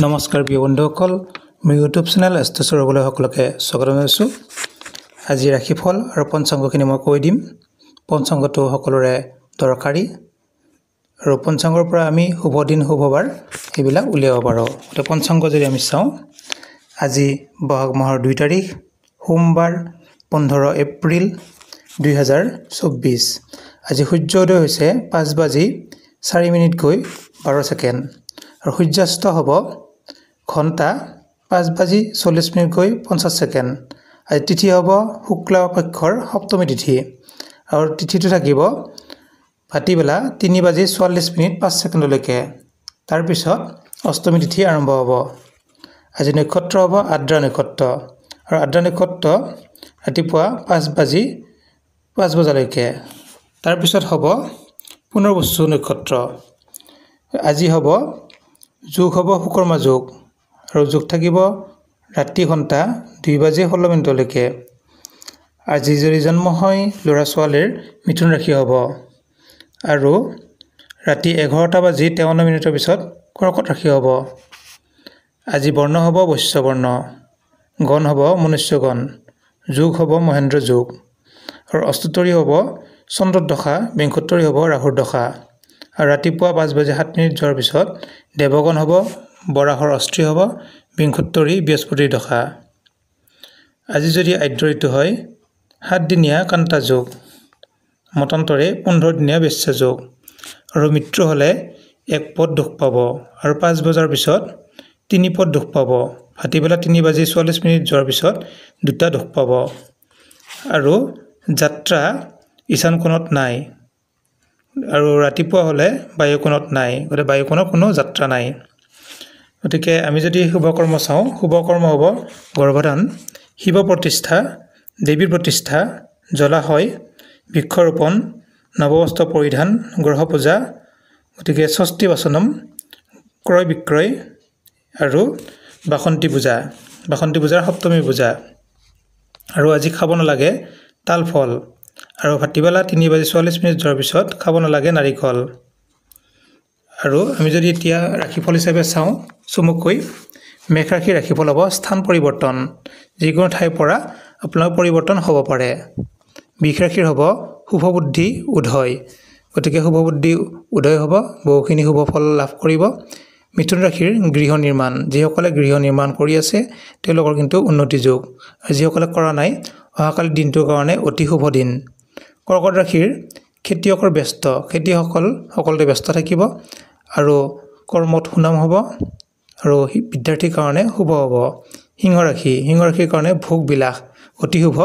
নমস্কাৰ প্ৰিয় বন্ধুসকল, মোৰ ইউটিউব চেনেল এষ্টেছৰ সকলোলৈ সকলোকে স্বাগত জনাইছোঁ। আজি ৰাশিফল আৰু পঞ্চাংগখিনি মই কৈ দিম। পঞ্চাংগটো সকলোৰে দৰকাৰী আৰু পঞ্চাংগৰ পৰা আমি শুভ দিন শুভ বাৰ এইবিলাক উলিয়াব পাৰোঁ। তো পঞ্চাংগ যদি আমি চাওঁ, আজি বহাগ মাহৰ 2 তাৰিখ সোমবাৰ 15 এপ্ৰিল 2024। আজি সূৰ্যোদয় হৈছে 5:04 গৈ 12 ছেকেণ্ড আৰু সূৰ্যাস্ত হ'ব ঘণ্টা 5:40 গৈ 50 ছেকেণ্ড। আজি তিথি হ'ব শুক্লা পক্ষৰ সপ্তমী তিথি আৰু তিথিটো থাকিব ভাটিবেলা 3:44 5 ছেকেণ্ডলৈকে। তাৰপিছত অষ্টমী তিথি আৰম্ভ হ'ব। আজি নক্ষত্ৰ হ'ব আদ্ৰা নক্ষত্ৰ আৰু আদ্ৰা নক্ষত্ৰ ৰাতিপুৱা 5 বজালৈকে। তাৰপিছত হ'ব পুনৰ্বসু নক্ষত্ৰ। আজি হ'ব যোগ হ'ব শুকৰ্মা যোগ আৰু যোগ থাকিব ৰাতি ঘণ্টা 2:16 আজি যদি জন্ম হয় ল'ৰা ছোৱালীৰ মিথুন ৰাশি হ'ব আৰু ৰাতি 11:53 পিছত কৰ্কট ৰাশি হ'ব। আজি বৰ্ণ হ'ব বৈশ্য বৰ্ণ, গণ হ'ব মনুষ্য গণ, যোগ হ'ব মহেন্দ্ৰ যোগ আৰু অষ্টোত্তৰী হ'ব চন্দ্ৰৰ দশা, বিংশোত্তৰী হ'ব ৰাহুৰ দশা আৰু ৰাতিপুৱা 5:07 যোৱাৰ পিছত দেৱগণ হ'ব, বৰাহৰ অষ্ট্ৰী হ'ব, বিংশোত্তৰী বৃহস্পতিৰ দশা। আজি যদি আদ্য ঋতু হয় 7 দিনীয়া কান্তা যোগ, মতান্তৰে 15 দিনীয়া বেশ্যা যোগ আৰু মৃত্যু হ'লে 1 পদ দুখ পাব আৰু 5 বজাৰ পিছত 3 পদ দুখ পাব। ভাটিবেলা 3:44 যোৱাৰ পিছত 2টা দুখ পাব আৰু যাত্ৰা ঈশান কোণত নাই আৰু ৰাতিপুৱা হ'লে বায়ুকোণত নাই, গতিকে বায়ুকোণৰ কোনো যাত্ৰা নাই। গতিকে আমি যদি শুভকৰ্ম চাওঁ, শুভকৰ্ম হ'ব গৰ্ভধান, শিৱ প্ৰতিষ্ঠা, দেৱীৰ প্ৰতিষ্ঠা, জলাশয়, বৃক্ষৰোপণ, নৱবস্ত্ৰ পৰিধান, গ্ৰহ পূজা, গতিকে ষষ্ঠী বাচনম, ক্ৰয় বিক্ৰয় আৰু বাসন্তী পূজা, বাসন্তী পূজাৰ সপ্তমী পূজা। আৰু আজি খাব নালাগে তাল ফল আৰু ভাটিবেলা 3:44 যোৱাৰ পিছত খাব নালাগে নাৰিকল। আৰু আমি যদি এতিয়া ৰাশিফল হিচাপে চাওঁ চমুকৈ, মেঘ ৰাশিৰ ৰাশিফল হ'ব স্থান পৰিৱৰ্তন, যিকোনো ঠাইৰ পৰা আপোনালোকৰ পৰিৱৰ্তন হ'ব পাৰে। বৃষ ৰাশিৰ হ'ব শুভ বুদ্ধি উদয়, গতিকে শুভ বুদ্ধি উদয় হ'ব, বহুখিনি শুভ ফল লাভ কৰিব। মিথুন ৰাশিৰ গৃহ নিৰ্মাণ, যিসকলে গৃহ নিৰ্মাণ কৰি আছে তেওঁলোকৰ কিন্তু উন্নতি যোগ, আৰু যিসকলে কৰা নাই অহাকালি দিনটোৰ কাৰণে অতি শুভ দিন। কৰ্কট ৰাশিৰ খেতিয়কৰ ব্যস্ত, খেতিয়কসকল সকলোতে ব্যস্ত থাকিব আৰু কৰ্মত সুনাম হ'ব আৰু বিদ্যাৰ্থীৰ কাৰণে শুভ হ'ব। সিংহ ৰাশিৰ কাৰণে ভোগ বিলাস অতি শুভ।